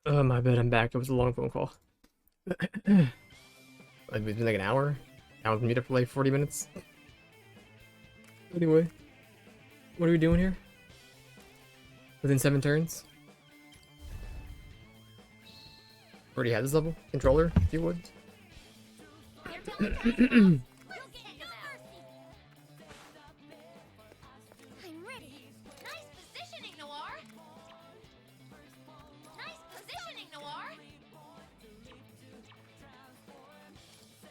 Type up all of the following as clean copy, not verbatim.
My bad, I'm back. It was a long phone call. It's been like an hour. I was muted for like 40 minutes. Anyway, what are we doing here? Within 7 turns? Already had this level? Controller, if you would. I'm ready. Nice positioning, Noir. Nice positioning, Noir.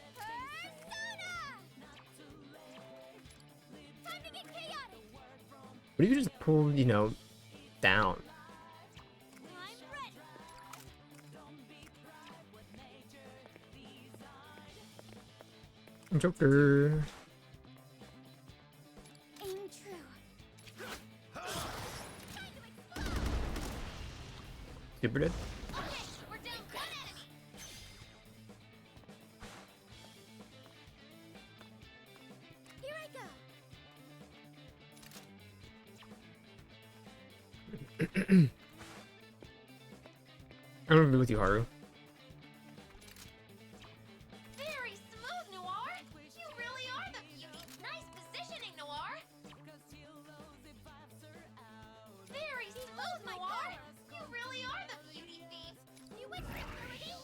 Persona! Time to get chaotic. What if you just pull, down? I'm ready. Joker. Aim true. Time to explode. Super dead. Okay, we're down one enemy. Here I go. I'm gonna be with you, Haru. Very smooth, Noir. You really are the beauty. Nice positioning, Noir. Very smooth, Noir. You really are the beauty thief. You went security.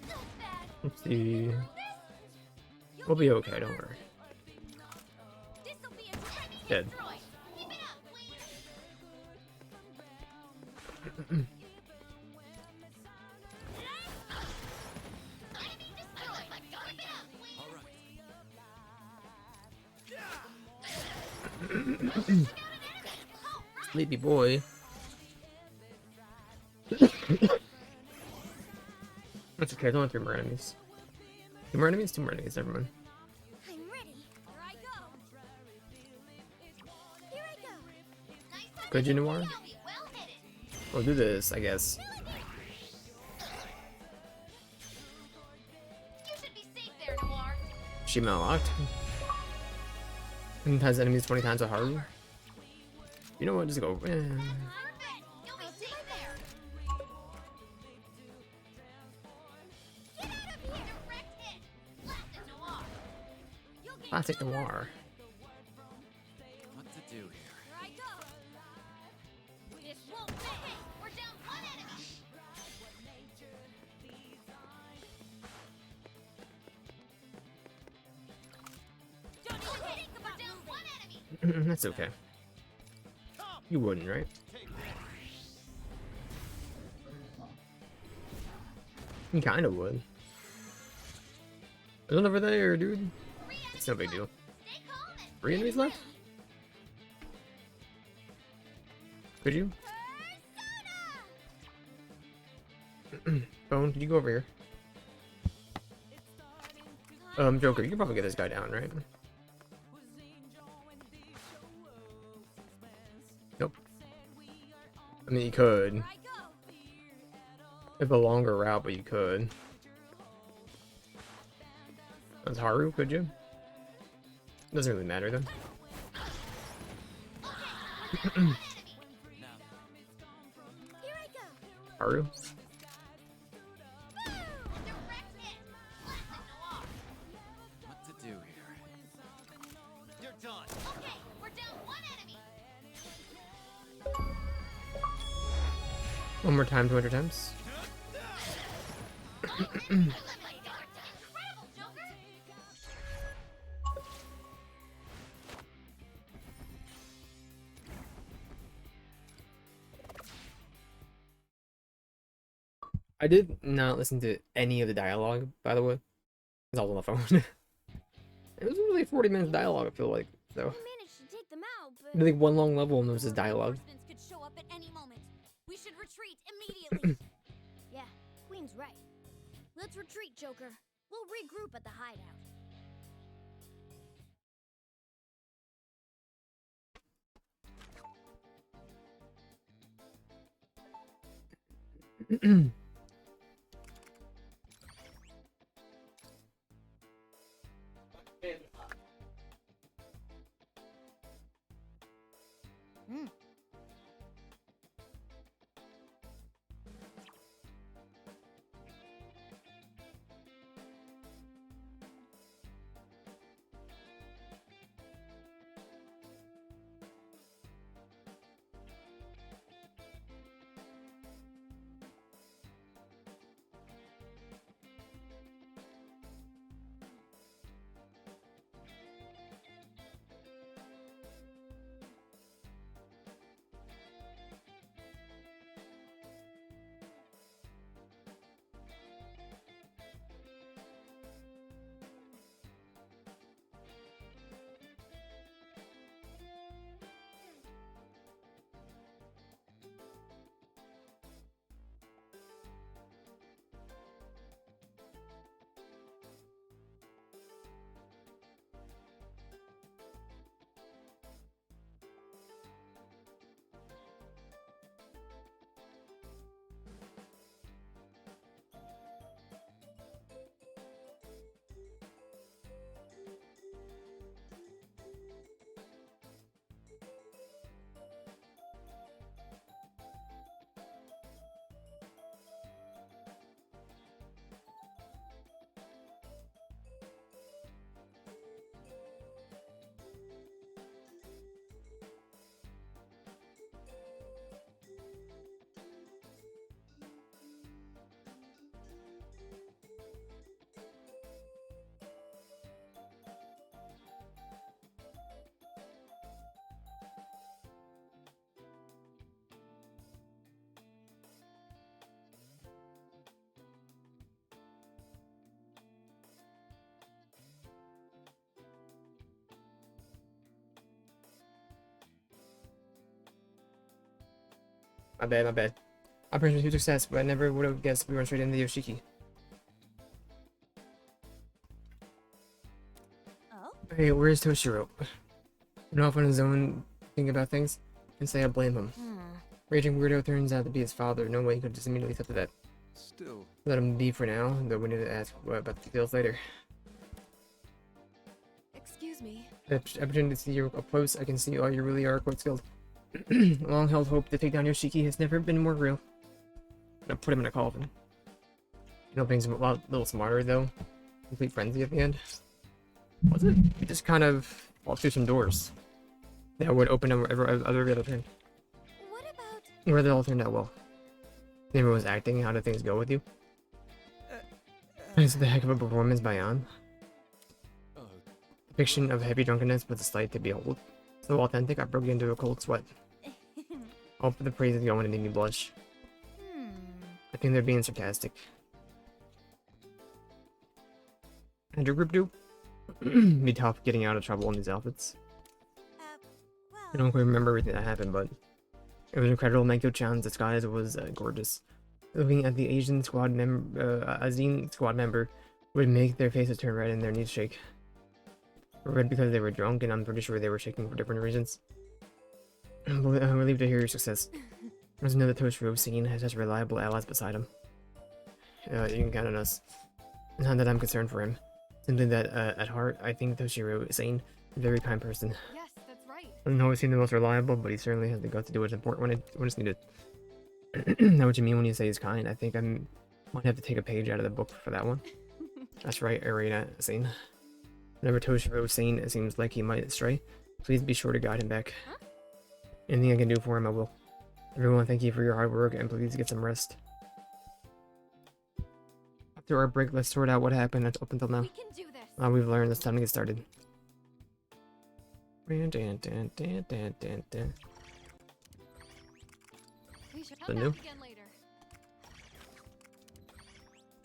So bad. Let's see. You'll We'll be okay, don't worry. This'll be a tiny Dead. destroy. Keep it up, Queen. Enemy destroyed. Keep it up, Queen. Sleepy boy. That's okay, there's only 3 more enemies. 2 more enemies? 2 more enemies, never mind. I'm ready. Here I go. Here I go. Nice. Could you, Noir? Well hidden. We'll do this, I guess. You should be safe there, Noir. Achievement unlocked. And has enemies 20 times with Haru. You know what? Just go. Perfect. You'll be safe there. Get out of here. Direct hit. Blasted Noir. You'll get Classic Noir. What to do here? Here I go. This won't fit. Hey, we're down one enemy. Don't even think about down one enemy. That's okay. You wouldn't, right? You kinda would. There's one over there, dude. It's no big deal. Stay calm and 3 enemies left? Could you? Persona! Bone, could you go over here? Joker, you can probably get this guy down, right? Nope. I mean, you could. Here I go. It's a longer route, but you could. That's Haru, could you? Doesn't really matter, then. Here I go. Haru? Boom! Direct hit. Blasted Noir. What to do here? You're done. Okay, we're down one enemy. One more time, 200 times. Incredible, Joker. I did not listen to any of the dialogue, by the way. It's all on the phone. It was really 40 minutes of dialogue, I feel like. So, We managed to take them out, but I think one long level and there was just dialogue. reinforcements could show up at any moment. We should retreat immediately. Yeah, Queen's right. Let's retreat, Joker. We'll regroup at the hideout. My bad, my bad. Operation huge success, but I never would have guessed we were straight into Yoshiki. Oh? Hey, where's Toshiro? Went off on his own, thinking about things, and say I blame him. Raging weirdo turns out to be his father. No way he could just immediately accept that. Still, Let him be for now, though we need to ask what about the details later. Excuse me. The opportunity to see you up close, I can see all you really are quite skilled. Long-held hope to take down Yoshiki has never been more real. I'm gonna put him in a coffin. You know, things a little smarter though. Complete frenzy at the end. Was it? We just kind of walked through some doors that would open them every other turn. What about... Where they all turned out well. Everyone was acting. How did things go with you? It's the heck of a performance by An. Depiction of heavy drunkenness with a sight to behold. So authentic, I broke into a cold sweat. All for the praise is going to make me blush. I think they're being sarcastic. And your group do? Be tough getting out of trouble in these outfits. well... I don't quite remember everything that happened, but it was incredible. Manko-chan's disguise was gorgeous. Looking at the Asian squad member, Azine squad member would make their faces turn red and their knees shake. Red because they were drunk, and I'm pretty sure they were shaking for different reasons. I'm relieved to hear your success. There's another Toshiro scene has such reliable allies beside him. You can count on us. Not that I'm concerned for him. Simply that, at heart, I think Toshiro is a very kind person. Yes, that's right. Doesn't always seem the most reliable, but he certainly has the guts to do what's important when it's needed. Know what you mean when you say he's kind. I think I might have to take a page out of the book for that one. That's right, Arena scene. Whenever Toshiro scene, it seems like he might stray. Please be sure to guide him back. Huh? Anything I can do for him, I will. Everyone, thank you for your hard work, and please get some rest. After our break, let's sort out what happened up until now. We can do this. We've learned it's time to get started. We should The come new? back again later.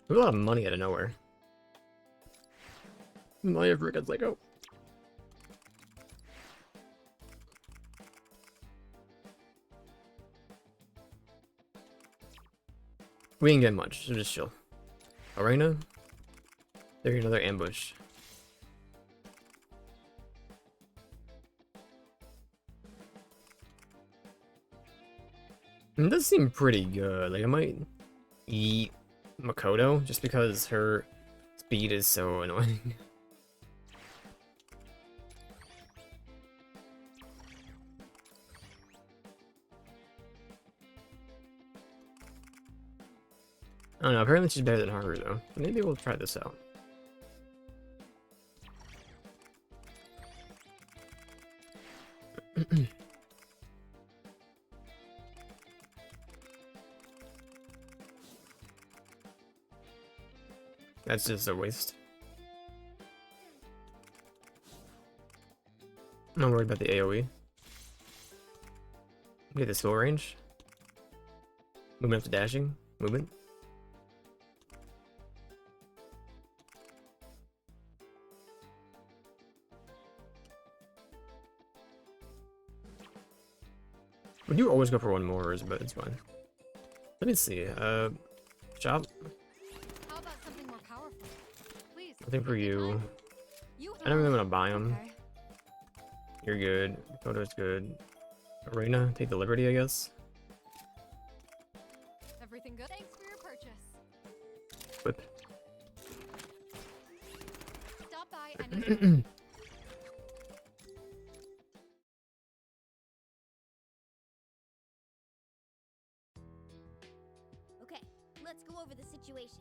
There's a lot of money out of nowhere. Money of Ricketts, like, oh. We didn't get much, so just chill. Arena? There's another ambush. It does seem pretty good. Like, I might eat Makoto just because her speed is so annoying. I don't know, apparently she's better than Haru though. Maybe we'll try this out. That's just a waste. I'm not worried about the AoE. Get the skill range. Movement up to dashing. Movement. Would you always go for one more, but it's fine. Let me see. Shop. How about something more powerful? Please. Nothing for you. You I don't really want to buy them. Okay. You're good. Photo's good. Arena, take the liberty, I guess. Everything good? Thanks for your purchase. Whip. Stop by anytime. Okay, let's go over the situation.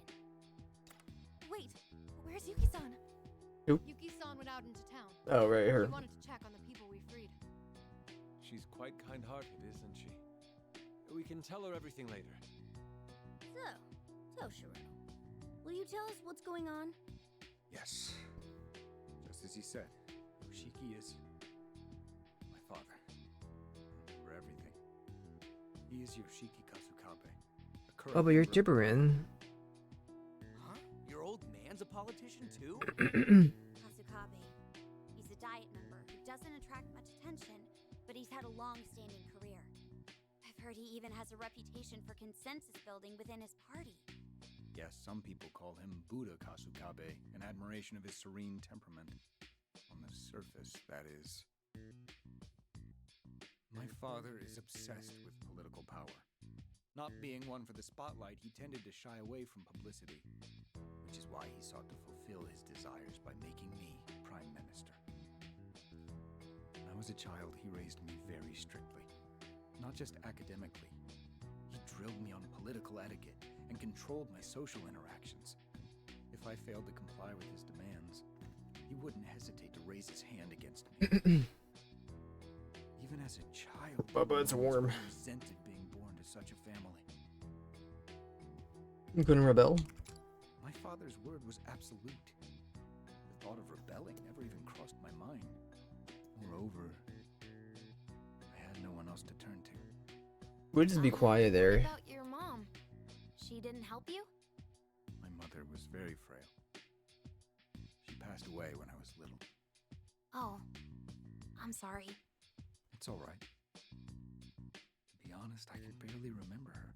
Wait, where's Yuki-san? Who? Yuki-san went out into town. Oh, right, her. He wanted to check on the people we freed. she's quite kind-hearted, isn't she? We can tell her everything later. So, Toshiro, will you tell us what's going on? Yes. Just as he said, Yoshiki is my father. For everything. He is Yoshiki Kasukabe. a current Oh, but you're member of- gibbering. Huh? Your old man's a politician too? Kasukabe. He's a Diet member who doesn't attract much attention, but he's had a long-standing career. I've heard he even has a reputation for consensus building within his party. Yes, some people call him Buddha Kasukabe, in admiration of his serene temperament. On the surface, that is. My father is obsessed with political power. Not being one for the spotlight, he tended to shy away from publicity, which is why he sought to fulfill his desires by making me Prime Minister. When I was a child, he raised me very strictly, not just academically. He drilled me on political etiquette and controlled my social interactions. If I failed to comply with his demands, he wouldn't hesitate to raise his hand against me. Even as a child, Bubba, it's I always warm. resented being born to such a family. You gonna rebel? My father's word was absolute. The thought of rebelling never even crossed my mind. Moreover, I had no one else to turn to. We'll just be quiet What there. about your mom? She didn't help you? My mother was very frail. She passed away when I was little. Oh, I'm sorry. It's all right. To be honest, I can barely remember her.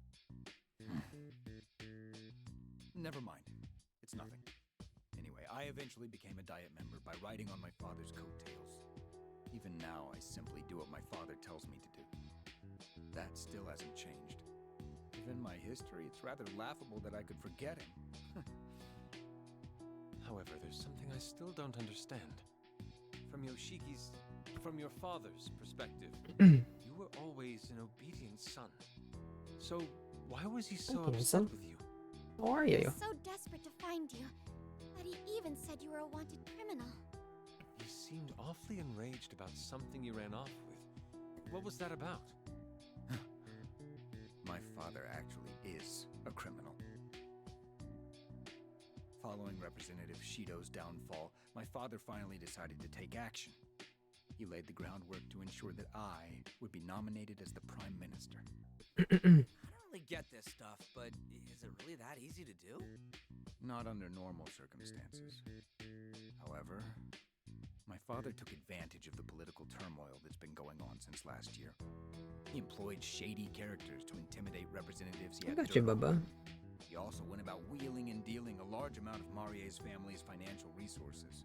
Never mind. It's nothing. Anyway, I eventually became a Diet member by riding on my father's coattails. Even now, I simply do what my father tells me to do. That still hasn't changed. Given my history, it's rather laughable that I could forget him. However, there's something I still don't understand. From your father's perspective, you were always an obedient son. So, why was he so Okay, upset son. with you? How are you? So desperate to find you that he even said you were a wanted criminal. He seemed awfully enraged about something you ran off with. What was that about? My father actually is a criminal. Following Representative Shido's downfall, my father finally decided to take action. He laid the groundwork to ensure that I would be nominated as the Prime Minister. I don't really get this stuff, but is it really that easy to do? Not under normal circumstances. However, my father took advantage of the political turmoil that's been going on since last year. He employed shady characters to intimidate representatives he I had got you, dirt on. Bubba. He also went about wheeling and dealing a large amount of Marie's family's financial resources.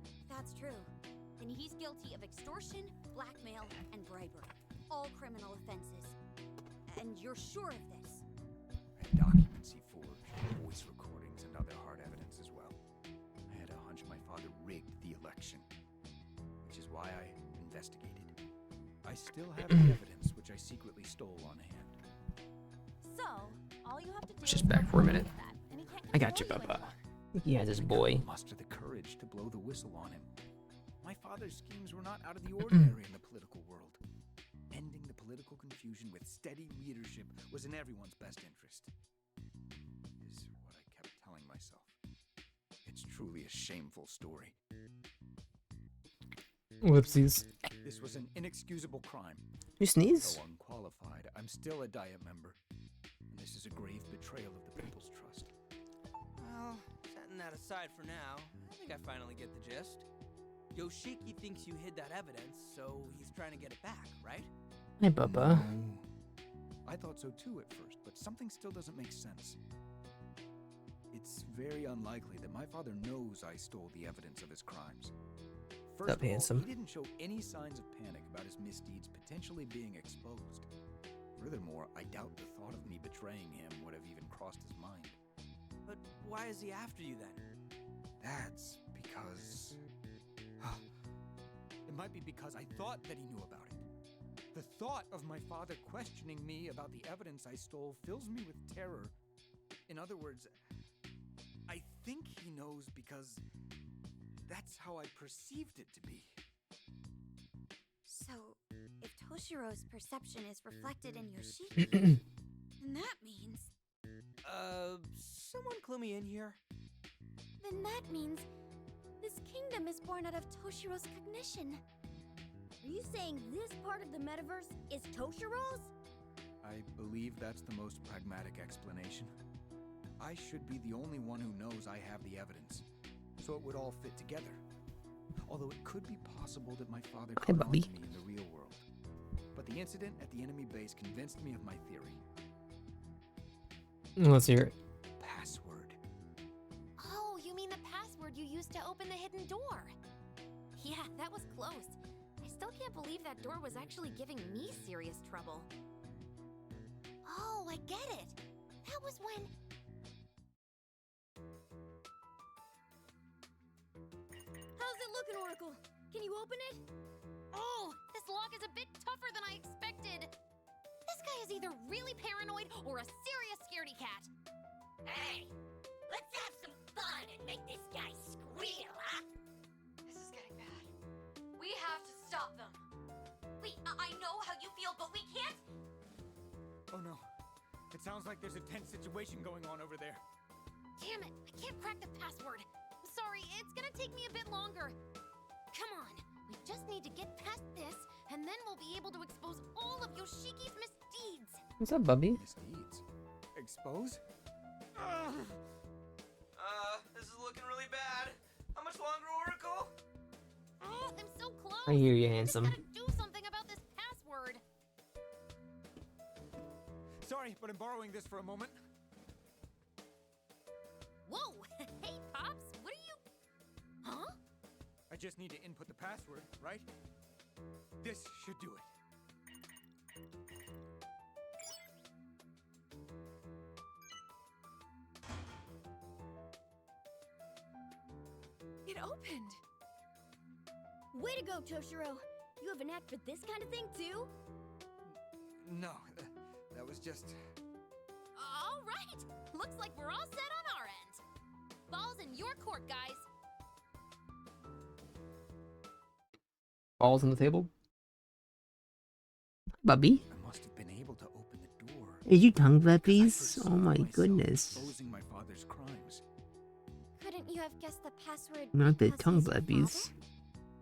If that's true, then he's guilty of extortion, blackmail, and bribery. All criminal offenses. And you're sure of this? I had documents he forged, voice recordings, and other hard evidence as well. I had a hunch my father rigged the election, which is why I investigated. I still have the evidence which I secretly stole on hand. So, all you have to do Just is back go for a forward minute. with that, and he can't I got you, control Bubba. anymore. He has his I boy. couldn't muster the courage to blow the whistle on him. My father's schemes were not out of the ordinary in the political world. Ending the political confusion with steady leadership was in everyone's best interest. Is what I kept telling myself. It's truly a shameful story. Whoopsies. This was an inexcusable crime. You sneeze? Though unqualified, I'm still a Diet member. And this is a grave betrayal of the people's trust. Well, setting that aside for now, I think I finally get the gist. Yoshiki thinks you hid that evidence, so he's trying to get it back, right? Hey, Bubba. No. I thought so too at first, but something still doesn't make sense. It's very unlikely that my father knows I stole the evidence of his crimes. First Up, of all, handsome. he didn't show any signs of panic about his misdeeds potentially being exposed. Furthermore, I doubt the thought of me betraying him would have even crossed his mind. But why is he after you then? That's because... It might be because I thought that he knew about it. The thought of my father questioning me about the evidence I stole fills me with terror. In other words, I think he knows because that's how I perceived it to be. So, if Toshiro's perception is reflected in Yoshiki, then that means... Someone clue me in here? Then that means this kingdom is born out of Toshiro's cognition. Are you saying this part of the metaverse is Toshiro's? I believe that's the most pragmatic explanation. I should be the only one who knows I have the evidence, so it would all fit together. Although it could be possible that my father Hey, caught on Bubby. to me in the real world. But the incident at the enemy base convinced me of my theory. Let's hear it. Password. Oh, you mean the password you used to open the hidden door? Yeah, that was close. I still can't believe that door was actually giving me serious trouble. Oh, I get it. That was when... How's it looking, Oracle? Can you open it? Oh, this lock is a bit tougher than I expected. This guy is either really paranoid or a serious scaredy cat. Hey, let's have some fun and make this guy squeal, huh? This is getting bad. We have to stop them. I know how you feel, but we can't. Oh no. It sounds like there's a tense situation going on over there. Damn it, I can't crack the password. Sorry, it's gonna take me a bit longer. Come on, we just need to get past this, and then we'll be able to expose all of Yoshiki's misdeeds. What's up, Bubby? Misdeeds. Expose? This is looking really bad. How much longer, Oracle? Oh, I'm so close. I hear you, I just handsome. gotta do something about this password. Sorry, but I'm borrowing this for a moment. Whoa! Hey, Pops, what are you... Huh? I just need to input the password, right? This should do it. It opened! Way to go, Toshiro! You have a knack for this kind of thing, too? No, that was just... All right! Looks like we're all set on our end. Ball's in your court, guys. Balls on the table. Bubby? I must have been able to open the door. Is you tongue I blappies? foresaw Oh my myself goodness. exposing my father's crimes. Couldn't you have guessed the password? Not the because tongue he's your blappies. father?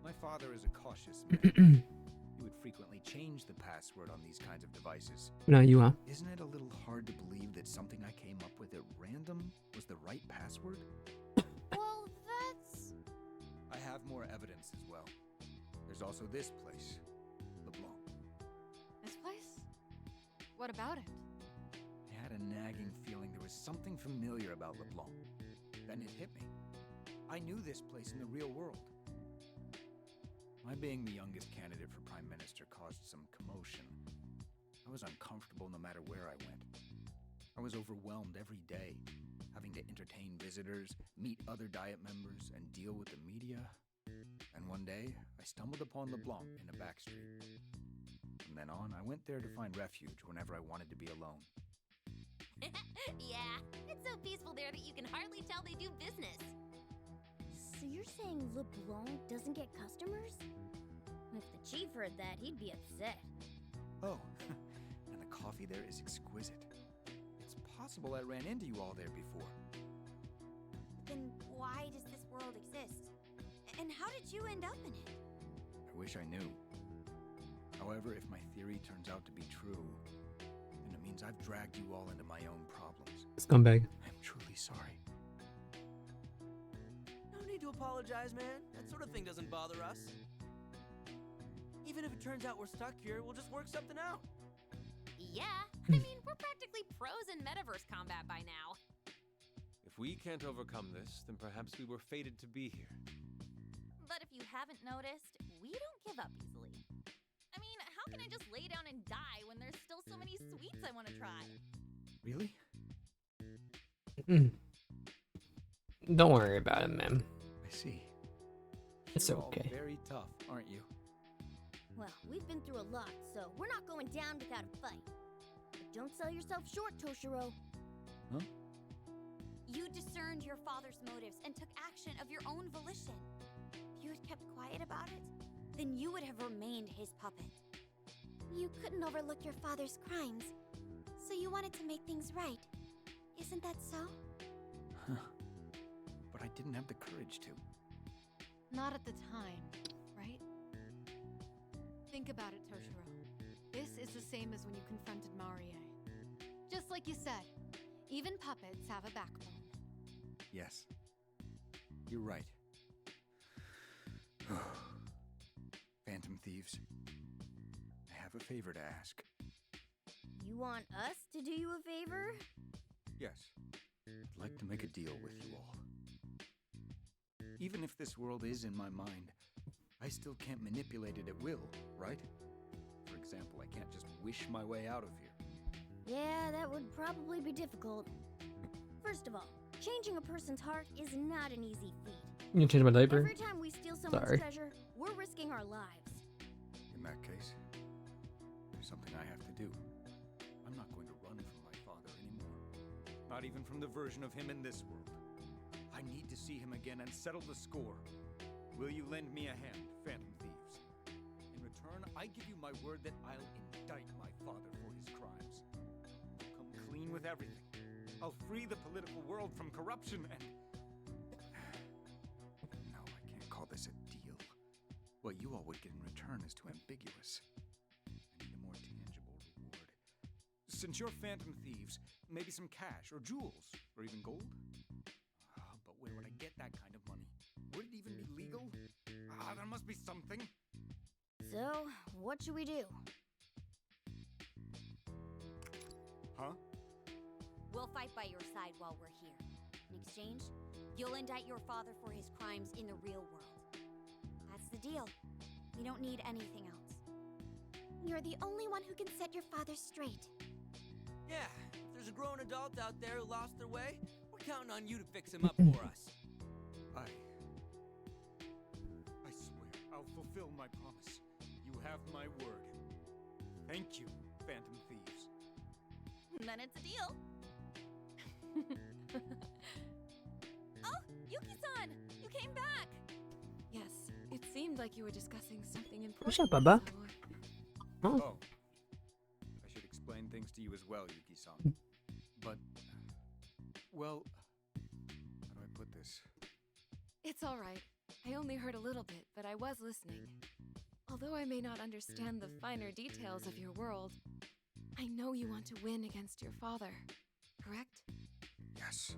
My father is a cautious man. He would frequently change the password on these kinds of devices. No, you, huh? Isn't it a little hard to believe that something I came up with at random was the right password? Well, that's... I have more evidence as well. There's also this place, LeBlanc. This place? What about it? I had a nagging feeling there was something familiar about LeBlanc. Then it hit me. I knew this place in the real world. My being the youngest candidate for Prime Minister caused some commotion. I was uncomfortable no matter where I went. I was overwhelmed every day, having to entertain visitors, meet other Diet members, and deal with the media. And one day, I stumbled upon LeBlanc in a back street. From then on, I went there to find refuge whenever I wanted to be alone. Yeah, it's so peaceful there that you can hardly tell they do business. So you're saying LeBlanc doesn't get customers? If the chief heard that, he'd be upset. Oh, and the coffee there is exquisite. It's possible I ran into you all there before. Then why does this world exist? And how did you end up in it? I wish I knew. However, if my theory turns out to be true, then it means I've dragged you all into my own problems. Scumbag. I'm truly sorry. No need to apologize, man. That sort of thing doesn't bother us. Even if it turns out we're stuck here, we'll just work something out. Yeah, I mean, we're practically pros in metaverse combat by now. If we can't overcome this, then perhaps we were fated to be here. But if you haven't noticed, we don't give up easily. I mean, how can I just lay down and die when there's still so many sweets I want to try? Really? Don't worry about it, man. I see. It's You're all okay. very tough, aren't you? Well, we've been through a lot, so we're not going down without a fight. But don't sell yourself short, Toshiro. Huh? You discerned your father's motives and took action of your own volition. If you had kept quiet about it, then you would have remained his puppet. You couldn't overlook your father's crimes, so you wanted to make things right. Isn't that so? Huh. But I didn't have the courage to. Not at the time, right? Think about it, Toshiro. This is the same as when you confronted Marie. Just like you said, even puppets have a backbone. Yes. You're right. Phantom thieves. I have a favor to ask. You want us to do you a favor? Yes. I'd like to make a deal with you all. Even if this world is in my mind, I still can't manipulate it at will, right? For example, I can't just wish my way out of here. Yeah, that would probably be difficult. First of all, changing a person's heart is not an easy feat. You can change my diaper. Every time we steal someone's Sorry. treasure, we're risking our lives. In that case, there's something I have to do. I'm not going to run from my father anymore. Not even from the version of him in this world. I need to see him again and settle the score. Will you lend me a hand, Phantom Thieves? In return, I give you my word that I'll indict my father for his crimes. I'll come clean with everything. I'll free the political world from corruption and... No, I can't call this a deal. What you all would get in return is too ambiguous. I need a more tangible reward. Since you're Phantom Thieves, maybe some cash or jewels or even gold? But where would I get that kind of money? Would it even be legal? There must be something. So, what should we do? Huh? We'll fight by your side while we're here. In exchange, you'll indict your father for his crimes in the real world. That's the deal. We don't need anything else. You're the only one who can set your father straight. Yeah, if there's a grown adult out there who lost their way, we're counting on you to fix him up for us. I swear I'll fulfill my promise. You have my word. Thank you, Phantom Thieves. Then it's a deal. Oh, Yuki-san! You came back! Yes, it seemed like you were discussing something important. What's up, Baba? so- Oh, Oh. I should explain things to you as well, Yuki-san. But, well, how do I put this? It's all right. I only heard a little bit, but I was listening. Although I may not understand the finer details of your world, I know you want to win against your father, correct? Yes.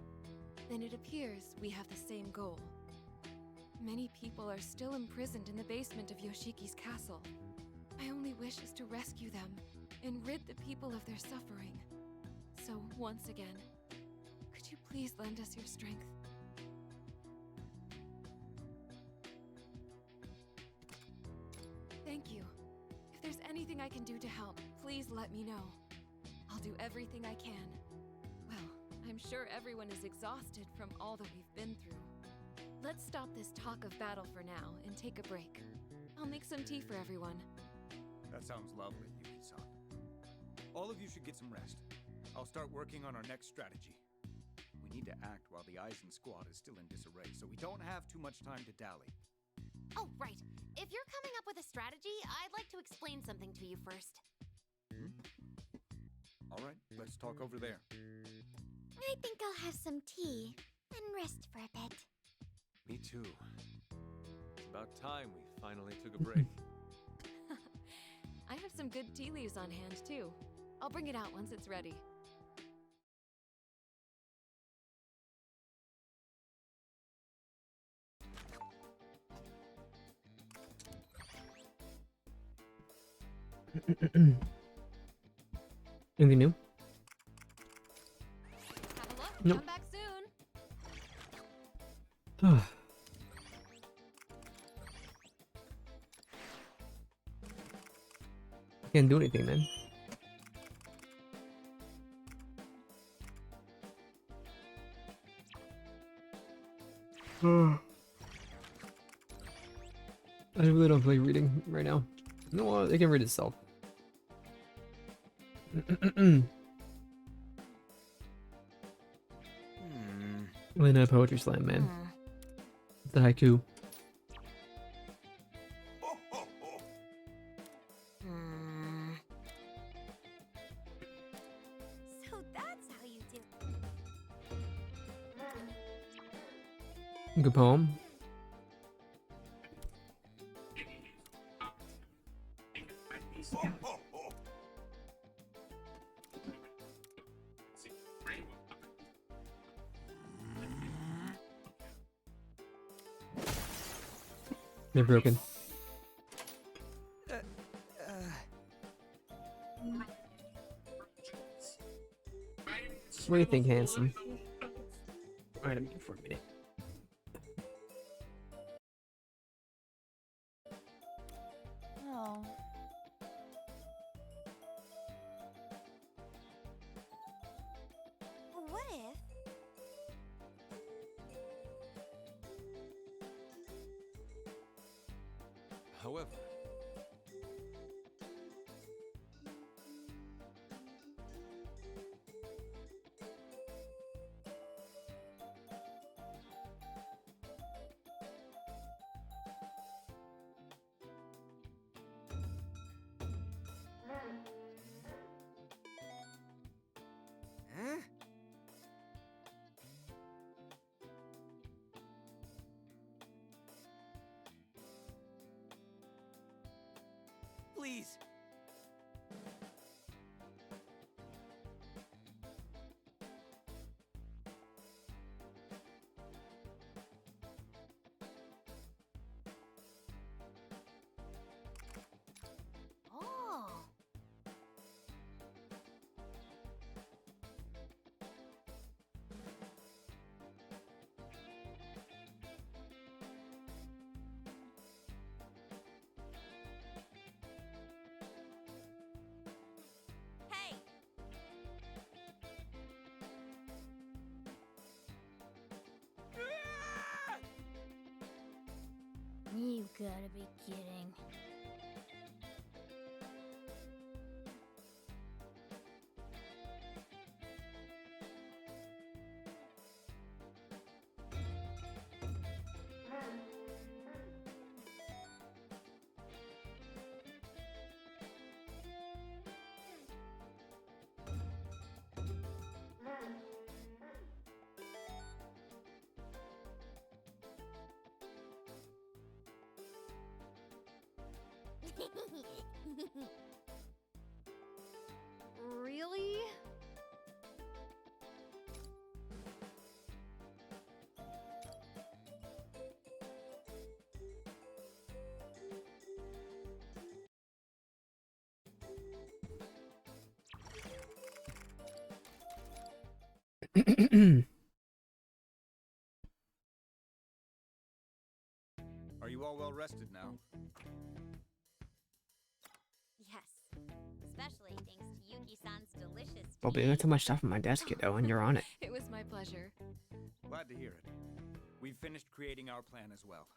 Then it appears we have the same goal. Many people are still imprisoned in the basement of Yoshiki's castle. My only wish is to rescue them and rid the people of their suffering. So, once again, could you please lend us your strength? Thank you. If there's anything I can do to help, please let me know. I'll do everything I can. Well, I'm sure everyone is exhausted from all that we've been through. Let's stop this talk of battle for now and take a break. I'll make some tea for everyone. That sounds lovely, Yuki-san. All of you should get some rest. I'll start working on our next strategy. We need to act while the Eisen squad is still in disarray, so we don't have too much time to dally. Oh, right. If you're coming up with a strategy, I'd like to explain something to you first. All right, let's talk over there. I think I'll have some tea and rest for a bit. Me too. It's about time we finally took a break. I have some good tea leaves on hand, too. I'll bring it out once it's ready. anything new? Have a look. Nope. Come back soon. Can't do anything, man. I really don't feel like reading right now. No, it can read itself. Why not poetry slam, man? The haiku. So that's how you do. Good poem. They're broken. What do you think, handsome? Wait a minute for a minute. Oh. What if? However, Huh? Please. Oh. Hey. You gotta be kidding. Really? Are you all well rested now? Yes. Especially thanks to Yuki-san's delicious Well, but you got so much stuff on my desk, kiddo, and you're on it. It was my pleasure. Glad to hear it. We've finished creating our plan as well.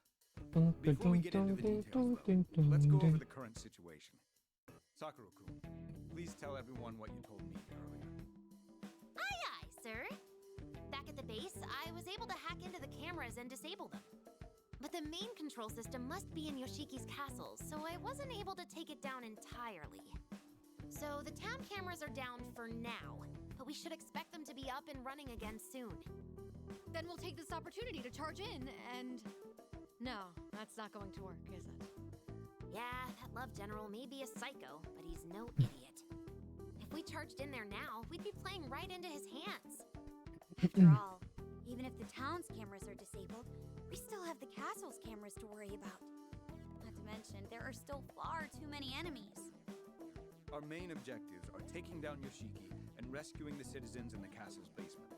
Before we get into the details, though, let's go over the current situation. Sakura-kun, please tell everyone what you told me earlier. Aye, aye, sir. Back at the base, I was able to hack into the cameras and disable them. But the main control system must be in Yoshiki's castle, so I wasn't able to take it down entirely. So the town cameras are down for now, but we should expect them to be up and running again soon. Then we'll take this opportunity to charge in and... No, that's not going to work, is it? Yeah, that Love General may be a psycho, but he's no idiot. If we charged in there now, we'd be playing right into his hands. After all, even if the town's cameras are disabled, we still have the castle's cameras to worry about. Not to mention, there are still far too many enemies. Our main objectives are taking down Yoshiki and rescuing the citizens in the castle's basement.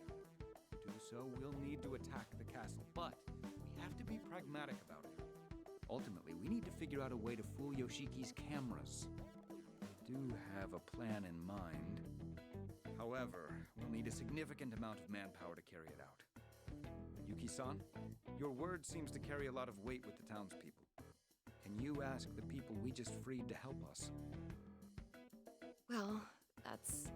To do so, we'll need to attack the castle, but we have to be pragmatic about it. Ultimately, we need to figure out a way to fool Yoshiki's cameras. I do have a plan in mind. However, we'll need a significant amount of manpower to carry it out. Yuki-san, your word seems to carry a lot of weight with the townspeople. Can you ask the people we just freed to help us? Well, that's...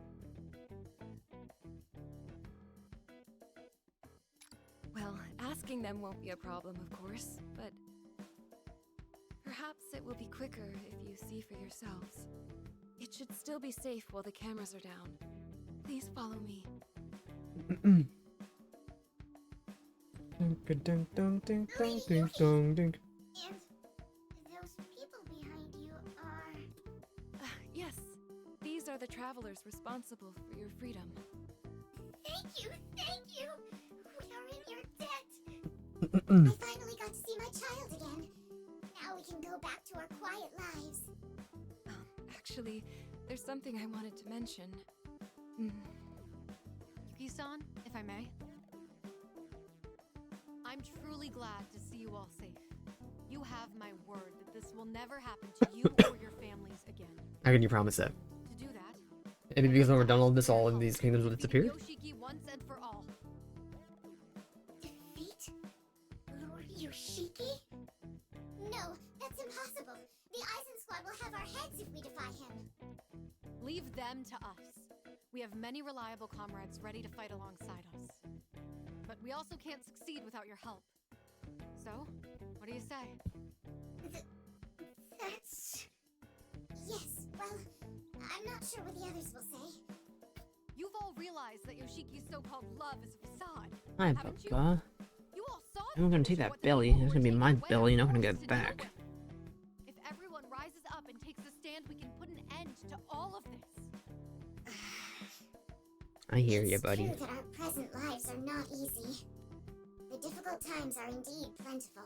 Well, asking them won't be a problem, of course, but... Perhaps it will be quicker if you see for yourselves. It should still be safe while the cameras are down. Please follow me. And those people behind you are... Yes, these are the travelers responsible for your freedom. Thank you, thank you! We are in your debt! I finally got to see my child again. Now we can go back to our quiet lives. Actually, there's something I wanted to mention. Yuki-san, if I may. I'm truly glad to see you all safe. You have my word that this will never happen to you or your families again. How can you promise that? To do that, Maybe because when we're done all of this, all of these kingdoms will disappear? Yoshiki once and for all. Defeat Lord Yoshiki? No, that's impossible. The Eisen Squad will have our heads if we defy him. Leave them to us. We have many reliable comrades ready to fight alongside us. But we also can't succeed without your help. So, what do you say? That's... Yes, well, I'm not sure what the others will say. You've all realized that Yoshiki's so-called love is a facade, Hi, haven't you? Papa. You all saw I'm gonna take that belly. It's gonna be my belly, not gonna get it back. If everyone rises up and takes a stand, we can put an end to all of this. I hear you, It's buddy. true that our present lives are not easy. The difficult times are indeed plentiful.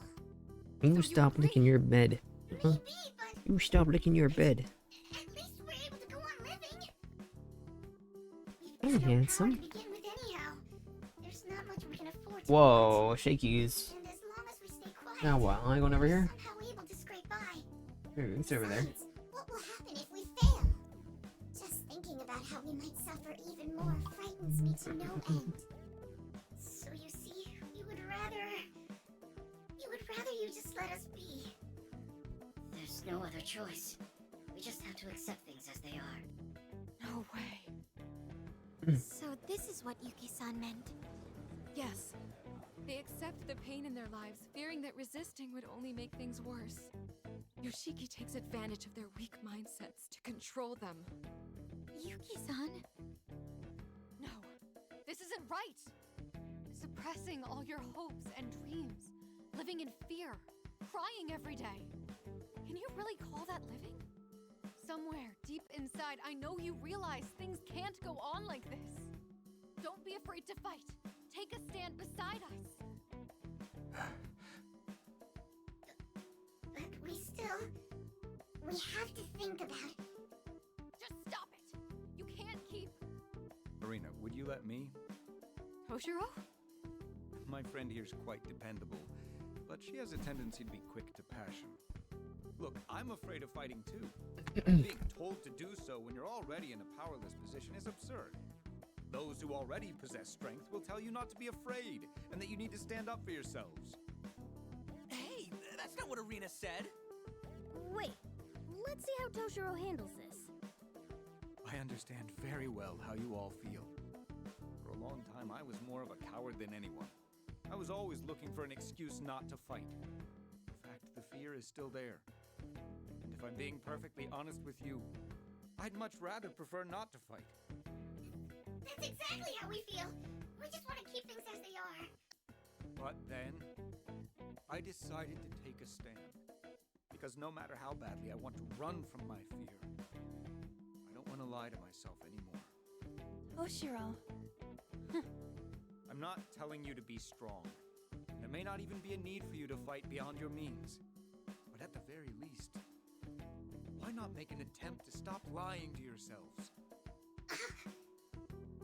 You stop licking your bed. Huh? Maybe, but You stop licking your bed. at least we're able to go on living. Hey, We've got no power handsome. to begin with anyhow. There's not much we can afford to Whoa, want. shakies. And as long as we stay quiet, Now what? I going over here? somehow able to scrape by. Here, it's over there. Besides, what will happen if we fail? Just thinking about how we might suffer even more frightens me to no end. So you see, you would rather you just let us be. There's no other choice. We just have to accept things as they are. No way. So this is what Yuki-san meant. Yes. They accept the pain in their lives, fearing that resisting would only make things worse. Yoshiki takes advantage of their weak mindsets to control them. Yuki-san? No, this isn't right. Suppressing all your hopes and dreams, living in fear, crying every day. Can you really call that living? Somewhere deep inside, I know you realize things can't go on like this. Don't be afraid to fight. Take a stand beside us. But we have to think about it. Just stop it. You can't keep... Marina, would you let me? Toshiro? My friend here's quite dependable, but she has a tendency to be quick to passion. Look, I'm afraid of fighting too. Being told to do so when you're already in a powerless position is absurd. Those who already possess strength will tell you not to be afraid, and that you need to stand up for yourselves. Hey, that's not what Arena said. Wait, let's see how Toshiro handles this. I understand very well how you all feel. For a long time, I was more of a coward than anyone. I was always looking for an excuse not to fight. In fact, the fear is still there. And if I'm being perfectly honest with you, I'd much rather prefer not to fight. That's exactly how we feel. We just want to keep things as they are. But then, I decided to take a stand. Because no matter how badly I want to run from my fear, I don't want to lie to myself anymore. Toshiro. I'm not telling you to be strong. There may not even be a need for you to fight beyond your means. But at the very least, why not make an attempt to stop lying to yourselves?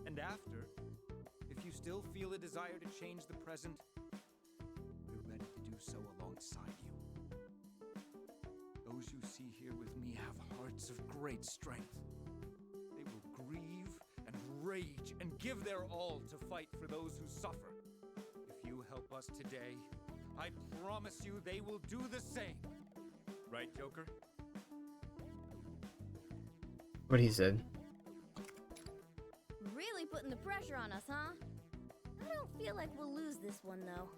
And after, if you still feel a desire to change the present, we're ready to do so alongside you. Those you see here with me have hearts of great strength. They will grieve and rage and give their all to fight for those who suffer. If you help us today, I promise you they will do the same. Right, Joker? What he said. Really putting the pressure on us, huh? I don't feel like we'll lose this one, though.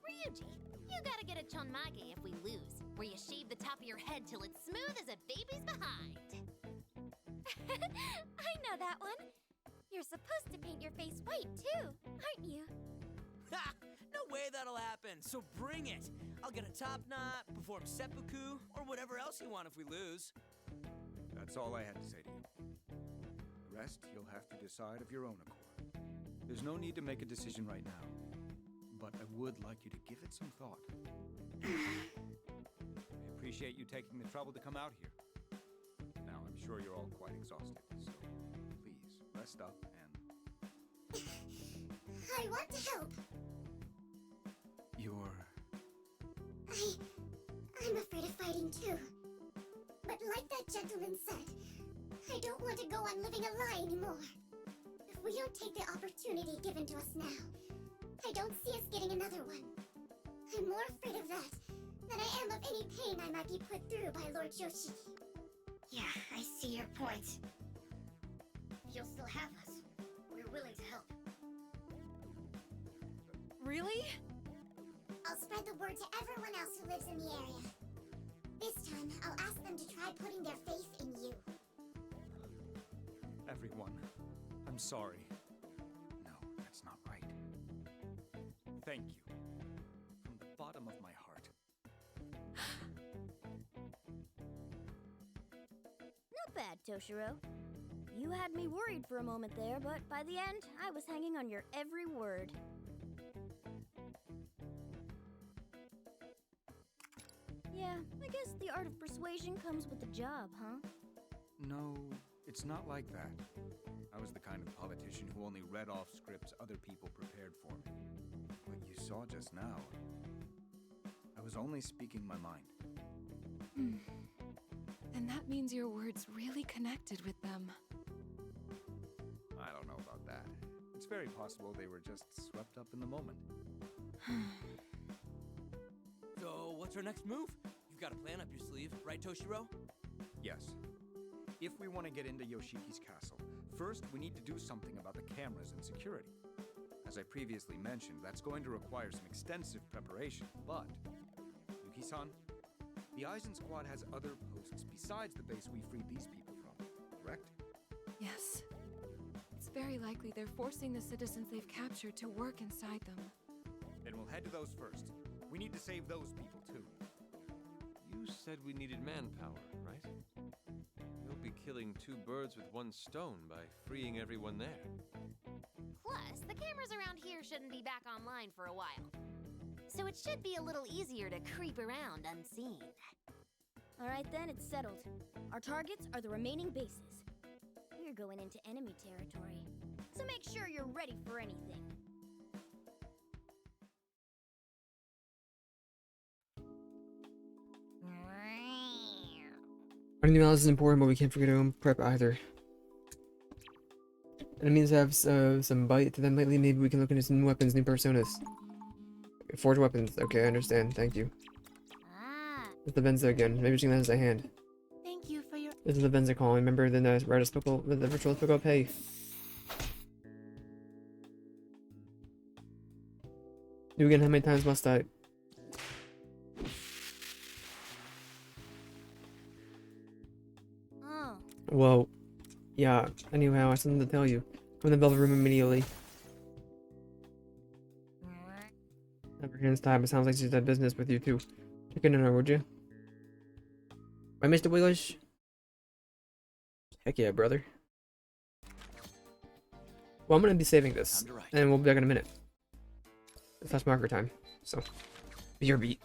Ryuji, you gotta get a chonmage if we lose, where you shave the top of your head till it's smooth as a baby's behind. I know that one. You're supposed to paint your face white, too, aren't you? Ha! No way that'll happen, so bring it! I'll get a top knot, perform seppuku, or whatever else you want if we lose. That's all I had to say to you. The rest you'll have to decide of your own accord. There's no need to make a decision right now, but I would like you to give it some thought. I appreciate you taking the trouble to come out here. Now, I'm sure you're all quite exhausted, so please rest up and I want to help. I'm afraid of fighting too. But like that gentleman said, I don't want to go on living a lie anymore. If we don't take the opportunity given to us now, I don't see us getting another one. I'm more afraid of that than I am of any pain I might be put through by Lord Yoshiki. Yeah, I see your point. You'll still have us. We're willing to help. Really? I'll spread the word to everyone else who lives in the area. This time, I'll ask them to try putting their faith in you. Everyone, I'm sorry. No, that's not right. Thank you. From the bottom of my heart. Not bad, Toshiro. You had me worried for a moment there, but by the end, I was hanging on your every word. Yeah, I guess the art of persuasion comes with the job, huh? No, it's not like that. I was the kind of politician who only read off scripts other people prepared for me. What you saw just now, I was only speaking my mind. Then that means your words really connected with them. I don't know about that. It's very possible they were just swept up in the moment. So, what's our next move? You've got a plan up your sleeve, right, Toshiro? Yes. If we want to get into Yoshiki's castle, first we need to do something about the cameras and security. As I previously mentioned, that's going to require some extensive preparation, but... Yuki-san, the Aizen squad has other posts besides the base we freed these people from, correct? Yes. It's very likely they're forcing the citizens they've captured to work inside them. Then we'll head to those first. We need to save those people, too. You said we needed manpower, right? You'll be killing two birds with one stone by freeing everyone there. Plus, the cameras around here shouldn't be back online for a while. So it should be a little easier to creep around unseen. Alright then, it's settled. Our targets are the remaining bases. We're going into enemy territory, so make sure you're ready for anything. Anything else is important, but we can't forget our own prep either. Enemies have some bite to them lately. Maybe we can look into some new weapons, new personas. Forge weapons. Okay, I understand. Thank you. It's the Benza again. Maybe she can lend us a hand. Thank you for your... This is the Benza call. Remember the the virtual pick up? Hey. Do again, how many times must I? Oh. Whoa. Yeah, anyhow, I have something to tell you. Come in the velvet room immediately. Never hands time. It sounds like she's done business with you too. Check in on her, would you? Right, Mr. Willish? Heck yeah, brother. Well, I'm gonna be saving this, and we'll be back in a minute. It's fast marker time, so be your beat.